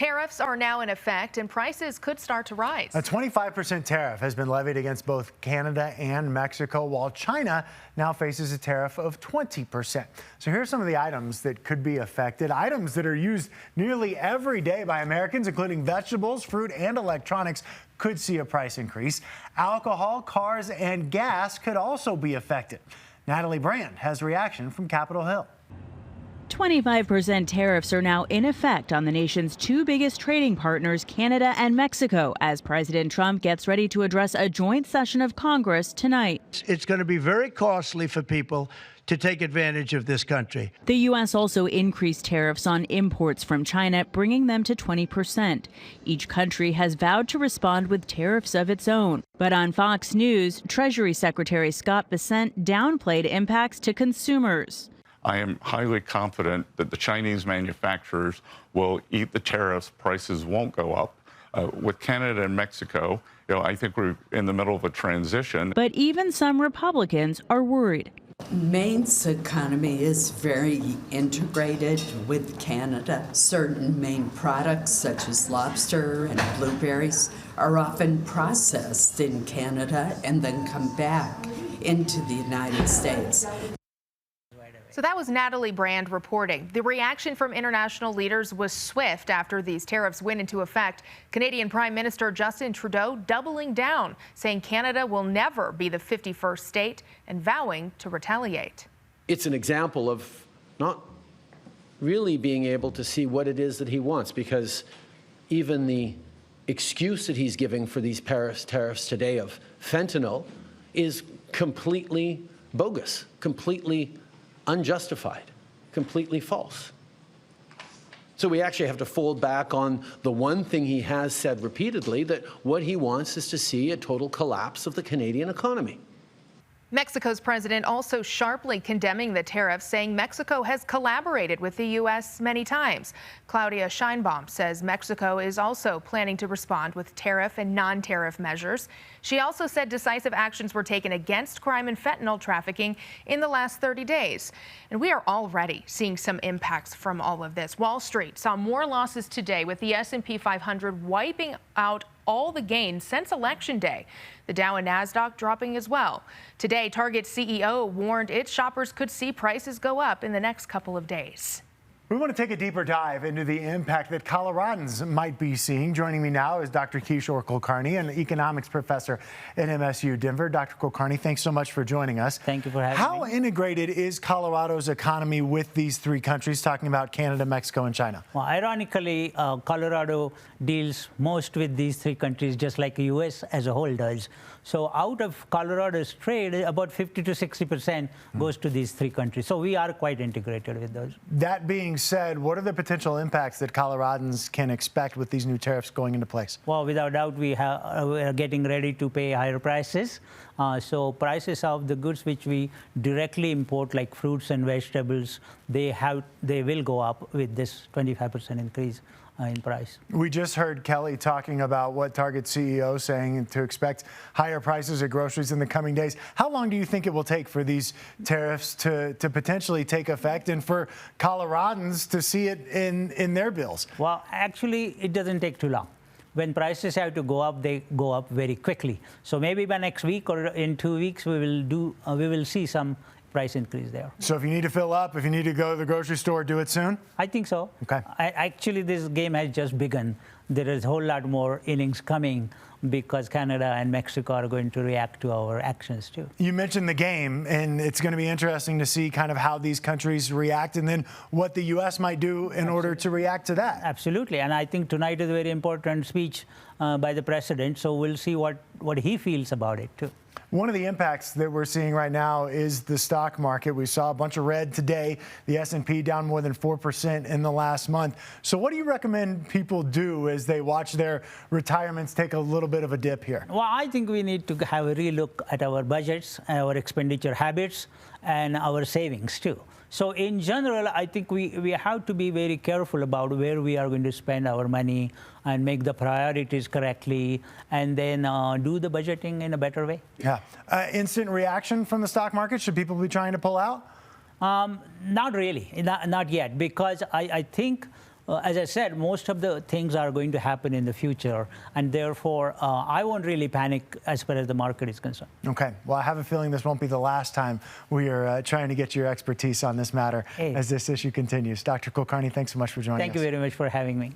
Tariffs are now in effect and prices could start to rise. A 25% tariff has been levied against both Canada and Mexico, while China now faces a tariff of 20%. So here are some of the items that could be affected. Items that are used nearly every day by Americans, including vegetables, fruit, and electronics, could see a price increase. Alcohol, cars, and gas could also be affected. Natalie Brand has a reaction from Capitol Hill. 25% tariffs are now in effect on the nation's two biggest trading partners, Canada and Mexico, as President Trump gets ready to address a joint session of Congress tonight. It's going to be very costly for people to take advantage of this country. The U.S. also increased tariffs on imports from China, bringing them to 20%. Each country has vowed to respond with tariffs of its own. But on Fox News, Treasury Secretary Scott Bessent downplayed impacts to consumers. I am highly confident that the Chinese manufacturers will eat the tariffs. Prices won't go up. With Canada and Mexico, I think we're in the middle of a transition. But even some Republicans are worried. Maine's economy is very integrated with Canada. Certain Maine products, such as lobster and blueberries, are often processed in Canada and then come back into the United States. So that was Natalie Brand reporting. The reaction from international leaders was swift after these tariffs went into effect. Canadian Prime Minister Justin Trudeau doubling down, saying Canada will never be the 51st state and vowing to retaliate. It's an example of not really being able to see what it is that he wants, because even the excuse that he's giving for these Paris tariffs today of fentanyl is completely bogus, completely unjustified, completely false. So we actually have to fold back on the one thing he has said repeatedly, that what he wants is to see a total collapse of the Canadian economy. Mexico's president also sharply condemning the tariffs, saying Mexico has collaborated with the U.S. many times. Claudia Sheinbaum says Mexico is also planning to respond with tariff and non-tariff measures. She also said decisive actions were taken against crime and fentanyl trafficking in the last 30 days. And we are already seeing some impacts from all of this. Wall Street saw more losses today, with the S&P 500 wiping out all the gains since Election Day. The Dow and NASDAQ dropping as well. Today, Target's CEO warned its shoppers could see prices go up in the next couple of days. We want to take a deeper dive into the impact that Coloradans might be seeing. Joining me now is Dr. Kishore Kulkarni, an economics professor at MSU Denver. Dr. Kulkarni, thanks so much for joining us. Thank you for having me. How integrated is Colorado's economy with these three countries, talking about Canada, Mexico, and China? Well, ironically, Colorado deals most with these three countries, just like the U.S. as a whole does. So out of Colorado's trade, about 50 to 60% goes to these three countries. So we are quite integrated with those. That being said, what are the potential impacts that Coloradans can expect with these new tariffs going into place? Well, without doubt, we are getting ready to pay higher prices. So prices of the goods which we directly import, like fruits and vegetables, they will go up with this 25% increase in price. We just heard Kelly talking about what Target CEO saying to expect higher prices at groceries in the coming days. How long do you think it will take for these tariffs to potentially take effect and for Coloradans to see it in their bills? Well, actually, it doesn't take too long. When prices have to go up, they go up very quickly. So maybe by next week or in 2 weeks, we will see some price increase there. So if you need to fill up, if you need to go to the grocery store, do it soon? I think so. Okay. Actually, this game has just begun. There is a whole lot more innings coming because Canada and Mexico are going to react to our actions too. You mentioned the game, and it's going to be interesting to see kind of how these countries react and then what the U.S. might do in order to react to that. Absolutely. And I think tonight is a very important speech by the president, so we'll see what he feels about it too. One of the impacts that we're seeing right now is the stock market. We saw a bunch of red today. The S&P down more than 4% in the last month. So what do you recommend people do as they watch their retirements take a little bit of a dip here? Well, I think we need to have a relook at our budgets, our expenditure habits, and our savings too. So in general, I think we have to be very careful about where we are going to spend our money and make the priorities correctly, and then do the budgeting in a better way. Yeah. Instant reaction from the stock market? Should people be trying to pull out? Not really, not yet, because I think as I said, most of the things are going to happen in the future, and therefore I won't really panic as far as the market is concerned. Okay. Well, I have a feeling this won't be the last time we are trying to get your expertise on this matter as this issue continues. Dr. Kulkarni, thanks so much for joining us. Thank you very much for having me.